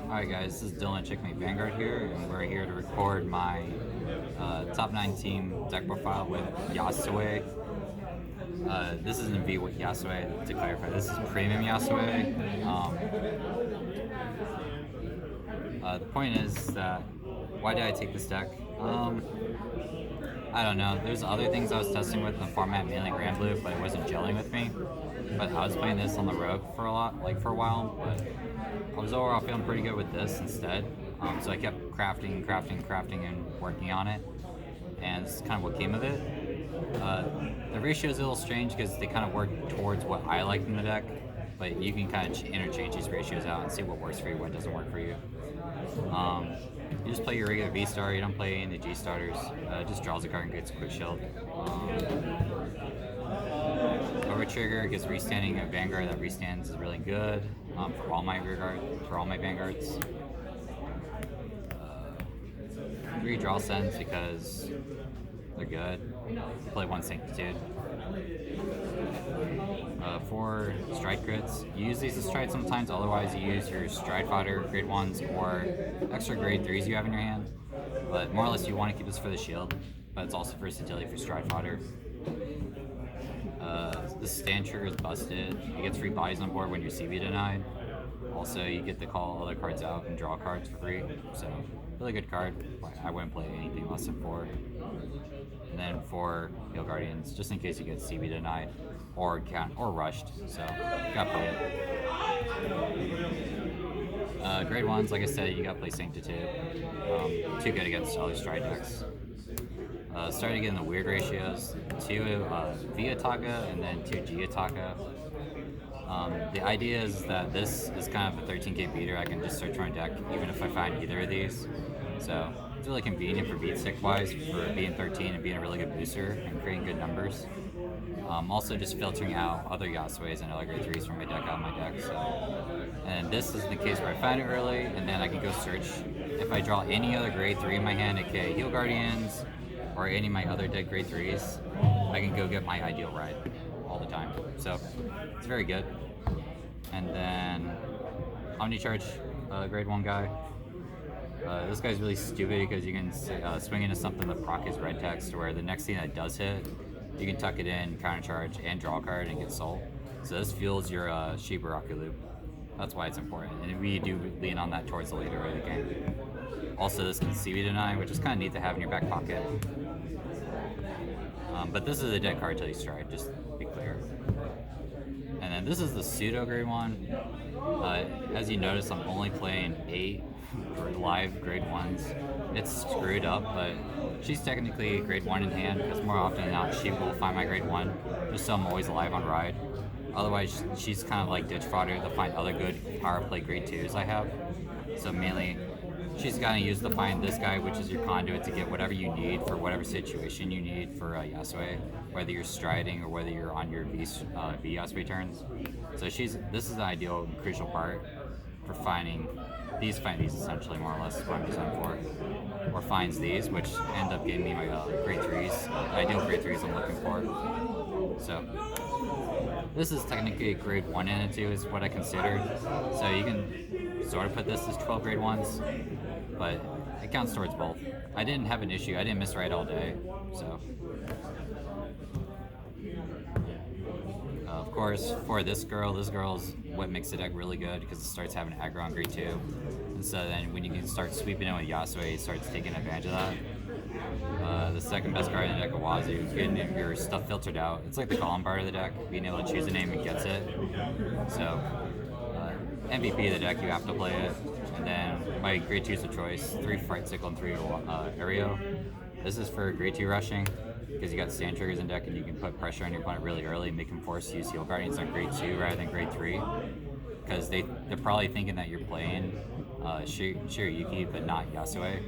Alright guys, this is Dylan at Checkmate Vanguard here, and we're here to record my top 9 team deck profile with Yasuie. This isn't V with Yasuie, to clarify. This is premium Yasuie. The point is that, why did I take this deck? I don't know. There's other things I was testing with in the format, mainly Grand Blue, but it wasn't gelling with me. But I was playing this on the rogue for a while, but I was overall feeling pretty good with this instead. So I kept crafting, and working on it, and it's kind of what came of it. The ratio is a little strange because they kind of work towards what I like in the deck, but you can kind of interchange these ratios out and see what works for you, what doesn't work for you. You just play your regular V star. You don't play any of the G starters. Just draws a card and gets a quick shield. Over trigger gets restanding a Vanguard. That restands is really good for all my Vanguards. 3 draw sends because they're good. Play 1 Sanctitude. 4 stride crits. You use these as stride sometimes, otherwise you use your stride fodder, grade 1s, or extra grade 3s you have in your hand. But more or less you want to keep this for the shield, but it's also versatility for stride fodder. This stand trigger is busted. You get 3 bodies on board when you're CB denied. Also, you get to call other cards out and draw cards for free. So, really good card. I wouldn't play anything less than 4. And then 4 Heal Guardians, just in case you get CB denied or rushed. So, gotta play it. Grade 1s, like I said, you gotta play Sanctitude. Too good against other stride decks. Started getting the weird ratios, 2 V Ataka and then 2 G Ataka. The idea is that this is kind of a 13k beater. I can just search my deck even if I find either of these. So it's really convenient for beat stick wise, for being 13 and being a really good booster and creating good numbers. Also just filtering out other Yasues and other grade 3s from my deck out of my deck. So. And this is the case where I find it early and then I can go search. If I draw any other grade 3 in my hand, aka Heal Guardians, or any of my other dead grade 3s, I can go get my ideal ride all the time. So it's very good. And then Omnicharge, grade 1 guy. This guy's really stupid because you can swing into something that proc his red text, where the next thing that does hit, you can tuck it in, countercharge, and draw a card and get soul. So this fuels your Shirayuki loop. That's why it's important. And we do lean on that towards the later of the game. Also, this can CB deny, which is kind of neat to have in your back pocket. But this is a dead card till you stride, just to be clear. And then this is the pseudo grade 1. As you notice, I'm only playing 8 live grade 1s. It's screwed up, but she's technically grade 1 in hand, because more often than not, she will find my grade 1, just so I'm always alive on ride. Otherwise, she's kind of like ditch fodder to find other good power play grade 2s I have. So mainly, she's gonna use to find this guy, which is your conduit to get whatever you need for whatever situation you need for Yasuie, whether you're striding or whether you're on your V Yasuie turns. So this is the ideal and crucial part for finding these essentially, more or less, is what I'm designed for. Or finds these, which end up getting me my grade 3s, ideal grade 3s I'm looking for. So this is technically a grade 1 and a 2 is what I considered. So you can sort of put this as 12 grade 1s, but it counts towards both. I didn't have an issue. I didn't miss ride all day, so. Of course, for this girl's what makes the deck really good, because it starts having aggro on grade 2. And so then when you can start sweeping in with Yasuie, it starts taking advantage of that. The second best card in the deck, Wazoo, getting your stuff filtered out. It's like the column part of the deck, being able to choose a name and gets it. So, MVP of the deck, you have to play it. And then my grade 2s of choice, 3 Fright Sickle and 3 Aereo. This is for grade 2 rushing, because you got stand triggers in deck and you can put pressure on your opponent really early and make him force to use Heal Guardians on grade 2 rather than grade 3. Because they're probably thinking that you're playing Shirayuki but not Yasuie.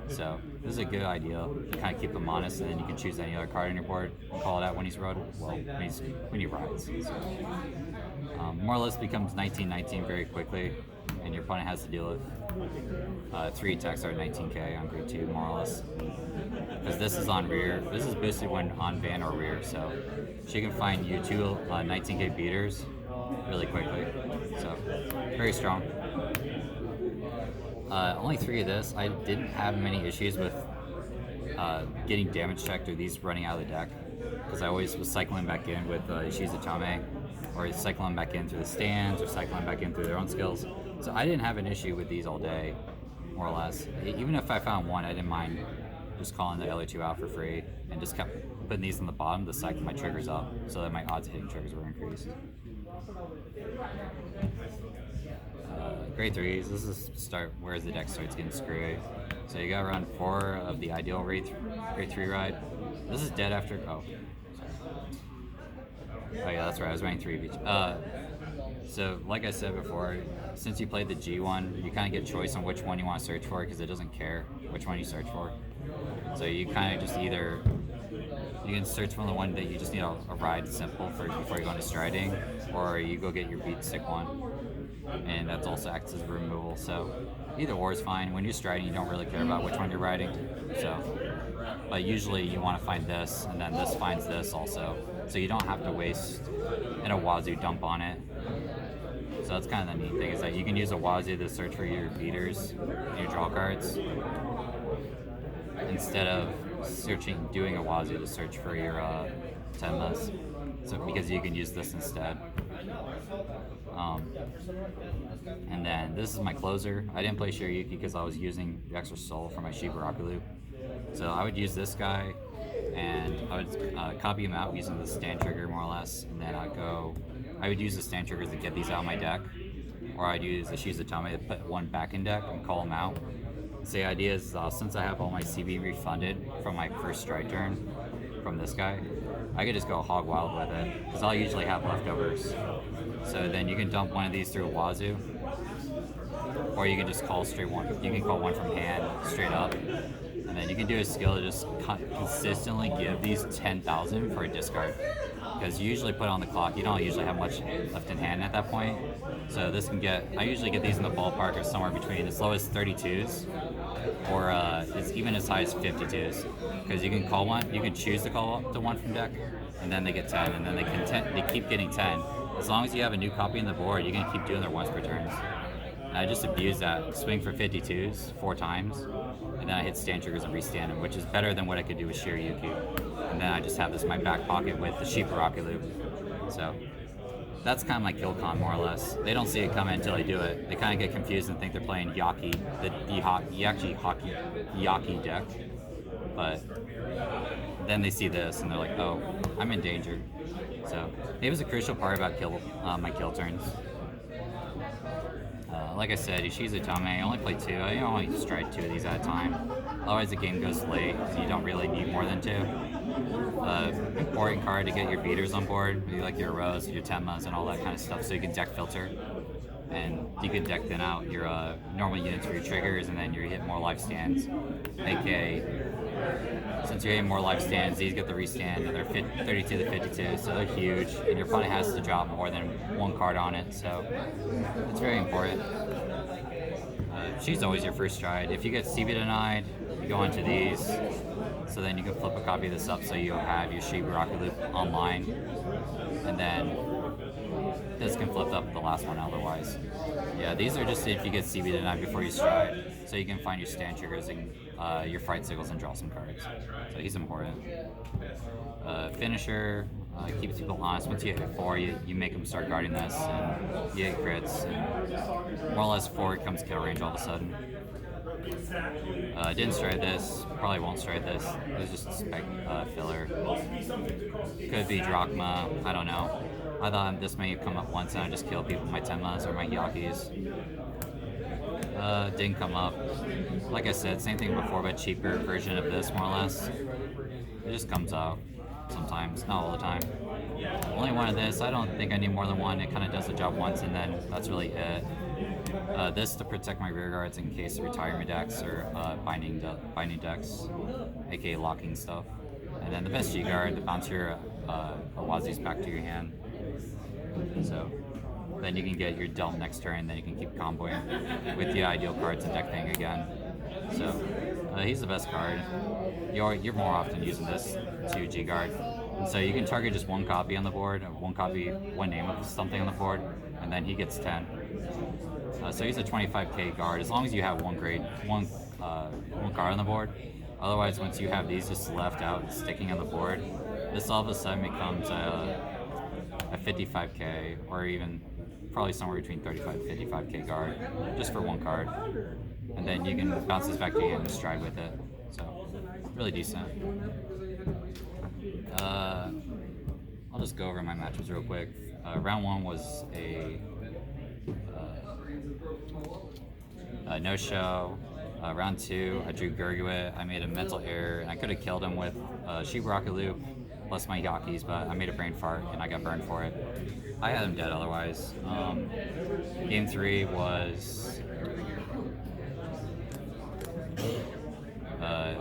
So this is a good idea to kind of keep him honest, and then you can choose any other card on your board and call it out when he's rode. Well, when he rides. So, more or less becomes 19-19 very quickly, and your opponent has to deal with 3 attacks are 19k on grade 2, more or less. Because this is on rear. This is boosted when on van or rear, so she can find you 2 19k beaters really quickly. So very strong. Only 3 of this. I didn't have many issues with getting damage checked or these running out of the deck, because I always was cycling back in with Shizutame, or cycling back in through the stands, or cycling back in through their own skills. So I didn't have an issue with these all day, more or less. Even if I found one, I didn't mind just calling the LA2 out for free, and just kept putting these on the bottom to cycle my triggers up, so that my odds of hitting triggers were increased. Grade 3s, this is where the deck starts getting screwy. So you got around 4 of the ideal grade 3 ride. This is dead after, oh yeah, that's right, I was running 3 of each. So like I said before, since you played the G1, you kind of get choice on which one you want to search for, because it doesn't care which one you search for. So you kind of just you can search for the one that you just need a ride simple before you go into striding, or you go get your beat stick one, and that also acts as removal. So either or is fine. When you're striding, you don't really care about which one you're riding. So, but usually you want to find this, and then this finds this also. So you don't have to waste an Wazoo dump on it. So that's kind of the neat thing, is that you can use a Wazoo to search for your beaters and your draw cards, instead of doing a Wazoo to search for your Tenmas. So because you can use this instead. And then this is my closer. I didn't play Shirayuki because I was using the extra soul for my Shibaraku loop. So I would use this guy, and I would copy him out using the stand trigger, more or less, and then I would use the stand triggers to get these out of my deck, or I'd use the Shizutame to put one back in deck and call them out. So the idea is, since I have all my CB refunded from my first stride turn from this guy, I could just go hog wild with it, because I'll usually have leftovers. So then you can dump one of these through a Wazoo, or you can just call straight one. You can call one from hand straight up, and then you can do a skill to just consistently give these 10,000 for a discard. Because you usually put it on the clock, you don't usually have much left in hand at that point. So this can I usually get these in the ballpark of somewhere between as low as 32s, or it's even as high as 52s. Because you can call one, you can choose to call up to one from deck, and then they get 10, and then they keep getting 10. As long as you have a new copy on the board, you can keep doing their once per turns. And I just abuse that. Swing for 52s 4 times, and then I hit stand triggers and restand them, which is better than what I could do with Shirayuki. And then I just have this in my back pocket with the Shibaraku loop. So that's kind of my kill con, more or less. They don't see it coming until they do it. They kind of get confused and think they're playing Hyakki, the Hyakki deck. But then they see this and they're like, oh, I'm in danger. So it was a crucial part about my kill turns. Like I said, Shizutame, I only play 2. I only stride 2 of these at a time. Otherwise the game goes late, and you don't really need more than 2. Important card to get your beaters on board, maybe like your Rose, your Tenmas, and all that kind of stuff, so you can deck filter. And you can deck thin out your normal units for your triggers, and then you hit more life stands. AKA, since you're hitting more life stands, these get the restand, and they're 32 to 52, so they're huge, and your opponent has to drop more than 1 card on it, so it's very important. She's always your first stride. If you get CB denied, you go into these, so then you can flip a copy of this up so you have your Shibaraku loop online, and then this can flip up the last one otherwise. Yeah, these are just if you get CB denied before you stride, so you can find your stand triggers and your fright signals and draw some cards. So he's important. Finisher keeps people honest. Once you hit 4, you make them start guarding this, and you hit crits, and more or less 4 comes kill range all of a sudden. Didn't stride this, probably won't stride this. It was just spec filler. Could be Drachma, I don't know. I thought this may come up once and I just kill people with my Tenmas or my Hyakkis. Didn't come up. Like I said, same thing before, but cheaper version of this, more or less. It just comes out sometimes, not all the time. Only one of this, I don't think I need more than one. It kind of does the job once, and then that's really it. This to protect my rear guards in case of retirement decks or binding decks, aka locking stuff. And then the best G guard to bounce your Awazi's back to your hand. So then you can get your Delm next turn, then you can keep comboing with the ideal cards and deck thing again. So he's the best card. You're more often using this to G guard. And so you can target just 1 copy on the board, one name of something on the board, and then he gets 10. So he's a 25k guard as long as you have one guard on the board. Otherwise, once you have these just left out sticking on the board, this all of a sudden becomes a 55k or even probably somewhere between 35 and 55k guard just for one card. And then you can bounce this back to your hand and stride with it. So, really decent. I'll just go over my matches real quick. Round one was a no-show. Round two, I drew Gurguit. I made a mental error, and I could have killed him with Sheep Rocket Loop plus my Hyakki's, but I made a brain fart, and I got burned for it. I had him dead otherwise. Game three was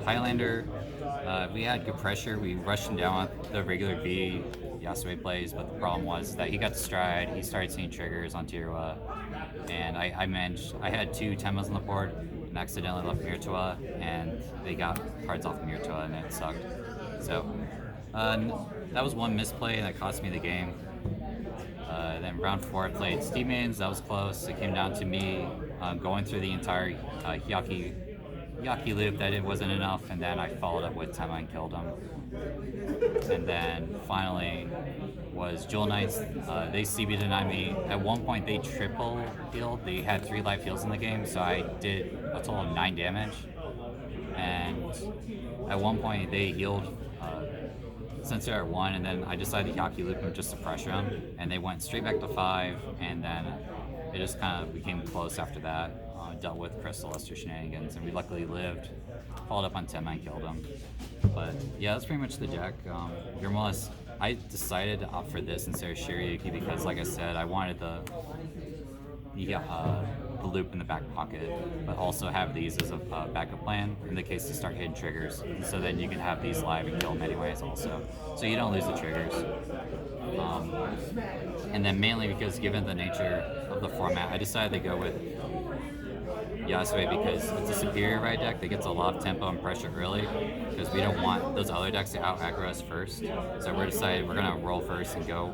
Highlander. We had good pressure. We rushed him down with the regular V Yasuie plays, but the problem was that he got to stride. He started seeing triggers on Tirua, and I managed. I had two Temas on the board and accidentally left Murakumo, and they got cards off Murakumo, and it sucked. So that was one misplay that cost me the game. Then round four, I played Steve Mains. That was close. It came down to me going through the entire Hyakki loop that it wasn't enough, and then I followed up with Tema and killed him. And then finally was Jewel Knights. They CB denied me. At one point they triple healed. They had 3 life heals in the game, so I did a total of 9 damage. And at one point they healed since they're at 1, and then I decided to Hyakki loop them just to pressure them, and they went straight back to 5, and then it just kind of became close after that. Dealt with Crystal Luster shenanigans, and we luckily lived. Followed up on Tema and killed him. But yeah, that's pretty much the deck. I decided to opt for this instead of Shirayuki because, like I said, I wanted the loop in the back pocket, but also have these as a backup plan in the case to start hitting triggers. So then you can have these live and kill them anyways also. So you don't lose the triggers. And then mainly because given the nature of the format, I decided to go with Yasuie because it's a superior ride deck that gets a lot of tempo and pressure early because we don't want those other decks to out-aggro us first. So we're decided we're going to roll first and go.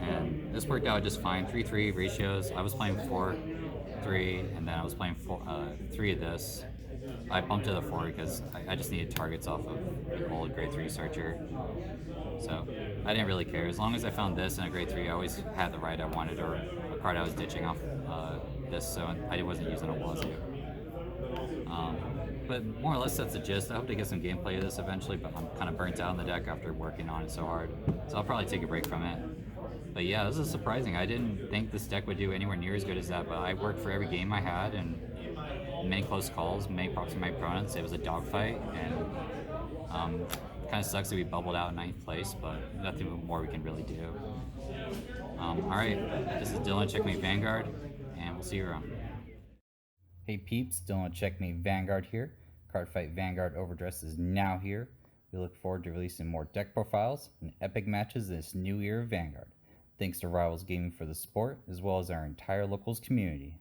And this worked out just fine. 3-3 ratios. I was playing 4-3 and then I was playing 3 of this. I bumped to the 4 because I just needed targets off of the old grade 3 searcher. So I didn't really care. As long as I found this in a grade 3, I always had the ride I wanted or a card I was ditching off this, so I wasn't using a Wazoo. But more or less that's the gist. I hope to get some gameplay of this eventually, but I'm kind of burnt out on the deck after working on it so hard. So I'll probably take a break from it. But yeah, this is surprising. I didn't think this deck would do anywhere near as good as that, but I worked for every game I had, and many close calls, many props to my opponents. It was a dogfight, and kind of sucks that we bubbled out in 9th place, but nothing more we can really do. Alright, this is Dylan, Checkmate Vanguard, and we'll see you around. Hey peeps, Dylan, Checkmate Vanguard here. Cardfight Vanguard Overdress is now here. We look forward to releasing more deck profiles and epic matches in this new year of Vanguard. Thanks to Rivals Gaming for the support, as well as our entire locals community.